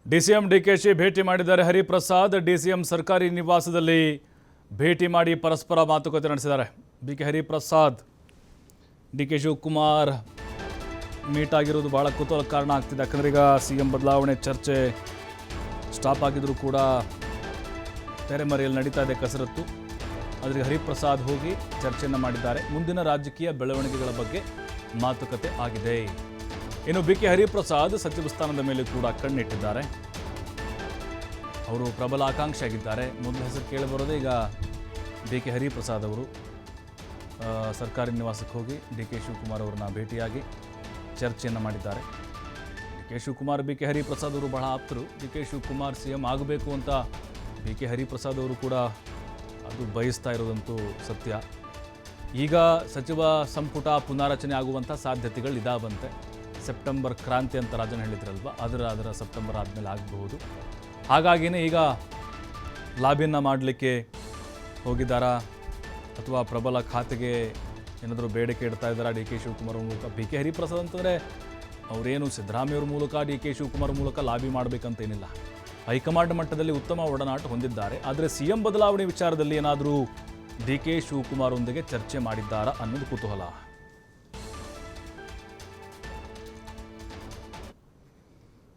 DCM DKShi ಭೇಟಿ ಮಾಡಿದ್ದಾರೆ Hariprasad. DCM ಸರ್ಕಾರಿ ನಿವಾಸದಲ್ಲಿ ಭೇಟಿ ಮಾಡಿ ಪರಸ್ಪರ ಮಾತುಕತೆ ನಡೆಸಿದ್ದಾರೆ. BK Hariprasad DK Shivakumar meet ಆಗಿರೋದು ಬಹಳ ಕುತೂಹಲ ಕಾರಣ ಆಗ್ತಿದೆ. ಯಾಕಂದ್ರೆ ಈಗ ಸಿಎಂ ಬದಲಾವಣೆ ಚರ್ಚೆ ಸ್ಟಾಪ್ ಆಗಿದ್ರು ಕೂಡ ತೆರೆಮರೆಯಲ್ಲಿ ನಡೀತಾ ಇದೆ ಕಸರತ್ತು. ಆದರೆ ಹರಿಪ್ರಸಾದ್ ಹೋಗಿ ಚರ್ಚೆಯನ್ನು ಮಾಡಿದ್ದಾರೆ. ಮುಂದಿನ ರಾಜಕೀಯ ಬೆಳವಣಿಗೆಗಳ ಬಗ್ಗೆ ಮಾತುಕತೆ ಆಗಿದೆ. ಇನ್ನು ಬಿಕೆ ಹರಿಪ್ರಸಾದ್ ಸಚಿವ ಸ್ಥಾನದ ಮೇಲೆ ಕೂಡ ಕಣ್ಣಿಟ್ಟಿದ್ದಾರೆ. ಅವರು ಪ್ರಬಲ ಆಕಾಂಕ್ಷಿಯಾಗಿದ್ದಾರೆ. ಮೊದಲ ಹೆಸರು ಕೇಳಿಬರೋದೇ ಈಗ ಬಿಕೆ ಹರಿಪ್ರಸಾದ್ ಅವರು ಸರ್ಕಾರಿ ನಿವಾಸಕ್ಕೆ ಹೋಗಿ ಡಿಕೆ ಶಿವಕುಮಾರ್ ಅವರನ್ನ ಭೇಟಿಯಾಗಿ ಚರ್ಚೆಯನ್ನು ಮಾಡಿದ್ದಾರೆ. ಡಿಕೆ ಶಿವಕುಮಾರ್ ಬಿಕೆ ಹರಿಪ್ರಸಾದ್ ಅವರು ಬಹಳ ಆಪ್ತರು. ಡಿಕೆ ಶಿವಕುಮಾರ್ ಸಿಎಂ ಆಗಬೇಕು ಅಂತ ಬಿಕೆ ಹರಿಪ್ರಸಾದ್ ಅವರು ಕೂಡ ಅದು ಬಯಸ್ತಾ ಇರೋದಂತೂ ಸತ್ಯ. ಈಗ ಸಚಿವ ಸಂಪುಟ ಪುನಾರಚನೆ ಆಗುವಂಥ ಸಾಧ್ಯತೆಗಳಿದಾವಂತೆ. ಸೆಪ್ಟೆಂಬರ್ ಕ್ರಾಂತಿ ಅಂತ ರಾಜನ್ ಹೇಳಿದ್ರಲ್ವ, ಅದರ ಸೆಪ್ಟೆಂಬರ್ ಆದಮೇಲೆ ಆಗಬಹುದು. ಹಾಗಾಗಿಯೇ ಈಗ ಲಾಬಿಯನ್ನು ಮಾಡಲಿಕ್ಕೆ ಹೋಗಿದ್ದಾರಾ ಅಥವಾ ಪ್ರಬಲ ಖಾತೆಗೆ ಏನಾದರೂ ಬೇಡಿಕೆ ಇಡ್ತಾ ಇದ್ದಾರಾ ಡಿ ಕೆ ಶಿವಕುಮಾರ್ ಮೂಲಕ? ಬಿ ಕೆ ಹರಿಪ್ರಸಾದ್ ಅಂತಂದರೆ ಅವರೇನು ಸಿದ್ದರಾಮಯ್ಯವ್ರ ಮೂಲಕ ಡಿ ಕೆ ಶಿವಕುಮಾರ್ ಮೂಲಕ ಲಾಬಿ ಮಾಡಬೇಕಂತೇನಿಲ್ಲ. ಹೈಕಮಾಂಡ್ ಮಟ್ಟದಲ್ಲಿ ಉತ್ತಮ ಒಡನಾಟ ಹೊಂದಿದ್ದಾರೆ. ಆದರೆ ಸಿಎಂ ಬದಲಾವಣೆ ವಿಚಾರದಲ್ಲಿ ಏನಾದರೂ ಡಿ ಕೆ ಶಿವಕುಮಾರ್ ಒಂದಿಗೆ ಚರ್ಚೆ ಮಾಡಿದ್ದಾರಾ ಅನ್ನೋದು ಕುತೂಹಲ.